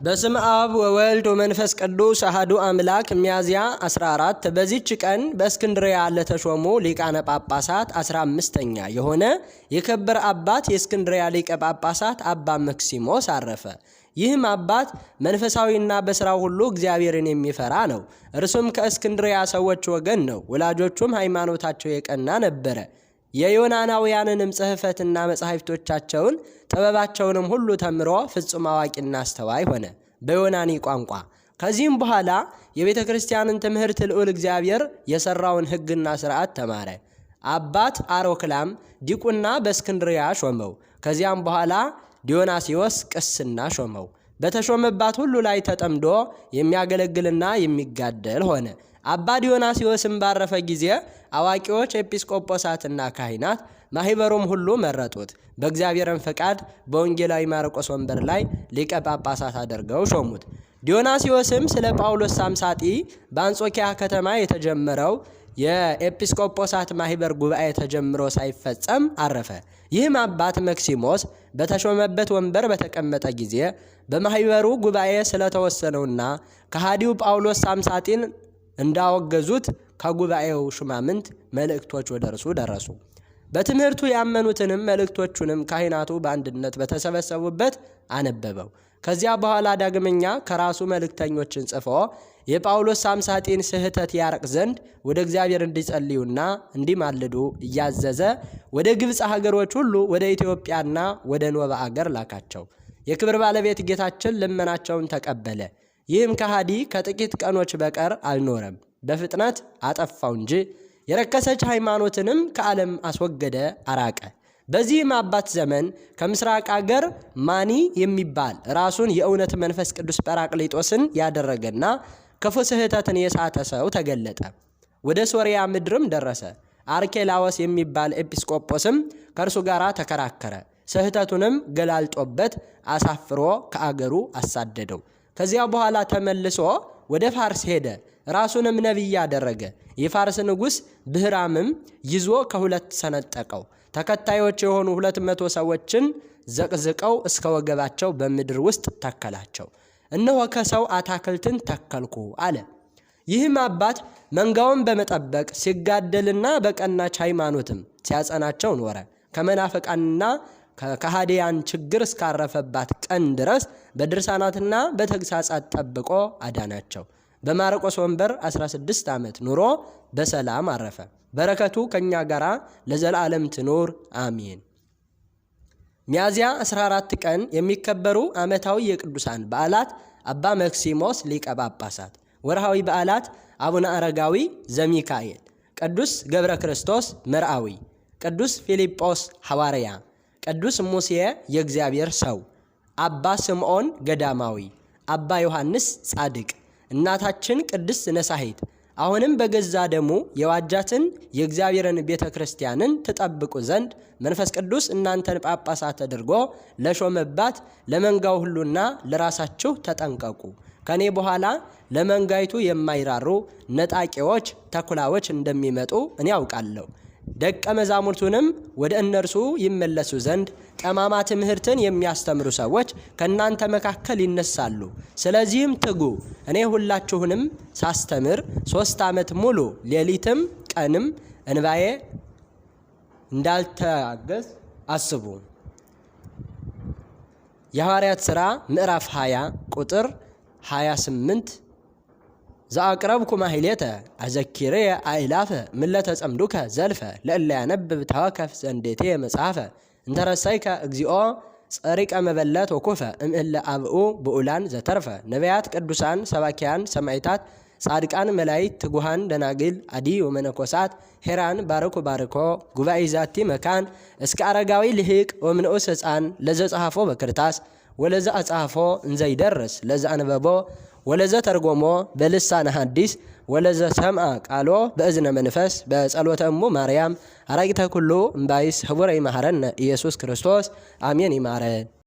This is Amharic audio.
በስም አብ ወወልድ ወመንፈስ ቅዱስ አሐዱ አምላክ ሚያዝያ 14 በዚህች ቀን በእስክንድርያ ለተሾሙ ሊቃነ ጳጳሳት 15ኛ የሆነ የከበረ አባት የእስክንድርያ ሊቀ ጳጳሳት አባ መክሲሞስ አረፈ። ይህም አባት መንፈሳዊና በስራው ሁሉ እግዚአብሔርን የሚፈራ ነው። እርሱም ከእስክንድርያ ሰዎች ወገን ነው። ወላጆቹም ሃይማኖታቸው የቀና ነበረ። የዮናናውያንንም ጽሕፈትና መጻሕፍቶቻቸውን ጥበባቸውንም ሁሉ ተምሮ ፍጹም አዋቂና አስተዋይ ሆነ በዮናኒ ቋንቋ። ከዚህም በኋላ የቤተ ክርስቲያንን ትምህርት ልዑል እግዚአብሔር የሰራውን ሕግና ሥርዓት ተማረ። አባት አሮክላም ዲቁና በእስክንድርያ ሾመው። ከዚያም በኋላ ዲዮናስዮስ ቅስና ሾመው። በተሾመባት ሁሉ ላይ ተጠምዶ የሚያገለግልና የሚጋደል ሆነ። አባ ዲዮናስዮስም ባረፈ ጊዜ አዋቂዎች ኤጲስቆጶሳትና ካህናት ማህበሩም ሁሉ መረጡት። በእግዚአብሔርም ፈቃድ በወንጌላዊ ማርቆስ ወንበር ላይ ሊቀ ጳጳሳት አድርገው ሾሙት። ዲዮናስዮስም ስለ ጳውሎስ ሳምሳጢ በአንጾኪያ ከተማ የተጀመረው የኤጲስቆጶሳት ማህበር ጉባኤ ተጀምሮ ሳይፈጸም አረፈ። ይህም አባት መክሲሞስ በተሾመበት ወንበር በተቀመጠ ጊዜ በማህበሩ ጉባኤ ስለተወሰነውና ከሃዲው ጳውሎስ ሳምሳጢን እንዳወገዙት ከጉባኤው ሹማምንት መልእክቶች ወደ እርሱ ደረሱ። በትምህርቱ ያመኑትንም መልእክቶቹንም ካህናቱ በአንድነት በተሰበሰቡበት አነበበው። ከዚያ በኋላ ዳግመኛ ከራሱ መልእክተኞችን ጽፎ የጳውሎስ ሳምሳጢን ስህተት ያርቅ ዘንድ ወደ እግዚአብሔር እንዲጸልዩና እንዲማልዱ እያዘዘ ወደ ግብፅ ሀገሮች ሁሉ ወደ ኢትዮጵያና ወደ ኖባ አገር ላካቸው። የክብር ባለቤት ጌታችን ልመናቸውን ተቀበለ። ይህም ከሃዲ ከጥቂት ቀኖች በቀር አልኖረም፣ በፍጥነት አጠፋው እንጂ የረከሰች ሃይማኖትንም ከዓለም አስወገደ፣ አራቀ። በዚህም አባት ዘመን ከምስራቅ አገር ማኒ የሚባል ራሱን የእውነት መንፈስ ቅዱስ ጰራቅሊጦስን ያደረገና ክፉ ስህተትን የሳተ ሰው ተገለጠ። ወደ ሶርያ ምድርም ደረሰ። አርኬላዎስ የሚባል ኤጲስቆጶስም ከእርሱ ጋር ተከራከረ። ስህተቱንም ገላልጦበት አሳፍሮ ከአገሩ አሳደደው። ከዚያ በኋላ ተመልሶ ወደ ፋርስ ሄደ። ራሱንም ነቢይ ያደረገ። የፋርስ ንጉሥ ብህራምም ይዞ ከሁለት ሰነጠቀው። ተከታዮች የሆኑ 200 ሰዎችን ዘቅዝቀው እስከ ወገባቸው በምድር ውስጥ ተከላቸው። እነሆ ከሰው አታክልትን ተከልኩ አለ። ይህም አባት መንጋውን በመጠበቅ ሲጋደልና በቀናች ሃይማኖትም ሲያጸናቸው ኖረ። ከመናፍቃንና ከሃዲያን ችግር እስካረፈባት ቀን ድረስ በድርሳናትና በተግሳጻት ጠብቆ አዳናቸው። በማርቆስ ወንበር 16 ዓመት ኑሮ በሰላም አረፈ። በረከቱ ከኛ ጋር ለዘላለም ትኖር አሜን። ሚያዝያ 14 ቀን የሚከበሩ ዓመታዊ የቅዱሳን በዓላት አባ መክሲሞስ ሊቀ ጳጳሳት። ወርሃዊ በዓላት አቡነ አረጋዊ ዘሚካኤል፣ ቅዱስ ገብረ ክርስቶስ መርአዊ፣ ቅዱስ ፊልጶስ ሐዋርያ፣ ቅዱስ ሙሴ የእግዚአብሔር ሰው፣ አባ ስምዖን ገዳማዊ፣ አባ ዮሐንስ ጻድቅ፣ እናታችን ቅድስት ነሳሂት። አሁንም በገዛ ደሙ የዋጃትን የእግዚአብሔርን ቤተ ክርስቲያንን ትጠብቁ ዘንድ መንፈስ ቅዱስ እናንተን ጳጳሳት አድርጎ ለሾመባት ለመንጋው ሁሉና ለራሳችሁ ተጠንቀቁ። ከኔ በኋላ ለመንጋይቱ የማይራሩ ነጣቂዎች ተኩላዎች እንደሚመጡ እኔ ያውቃለሁ። ደቀ መዛሙርቱንም ወደ እነርሱ ይመለሱ ዘንድ ጠማማ ትምህርትን የሚያስተምሩ ሰዎች ከእናንተ መካከል ይነሳሉ። ስለዚህም ትጉ። እኔ ሁላችሁንም ሳስተምር 3 ዓመት ሙሉ ሌሊትም ቀንም እንባዬ እንዳልተጋገዝ አስቡ። የሐዋርያት ሥራ ምዕራፍ 20 ቁጥር 28 ዘአቅረብኩ ማሕሌተ አዘኪሬ አእላፈ ምለተ ጸምዱከ ዘልፈ ለእለ ያነብብ ተወከፍ ዘንዴቴ መጽሐፈ እንተረሳይከ እግዚኦ ጸሪቀ መበለት ወኩፈ እምእለ አብኡ ብኡላን ዘተርፈ። ነቢያት፣ ቅዱሳን፣ ሰባኪያን፣ ሰማዕታት፣ ጻድቃን፣ መላእክት፣ ትጉሃን፣ ደናግል፣ አዲ ወመነኮሳት ሄራን ባርኩ ባርኮ ጉባኤ ዛቲ መካን እስከ አረጋዊ ልሂቅ ወምንዑስ ሕፃን ለዘ ጸሐፎ በክርታስ ወለዘ አጻሐፎ እንዘይደርስ ለዘ አንበቦ ወለዘ ተርጎሞ በልሳነ ሐዲስ ወለዘ ሰምዐ ቃሎ በእዝነ መንፈስ በጸሎተ እሙ ማርያም አራቂተ ኩሉ እምባይስ ህቡረ ይመሐረነ ኢየሱስ ክርስቶስ አሜን። ይማረን።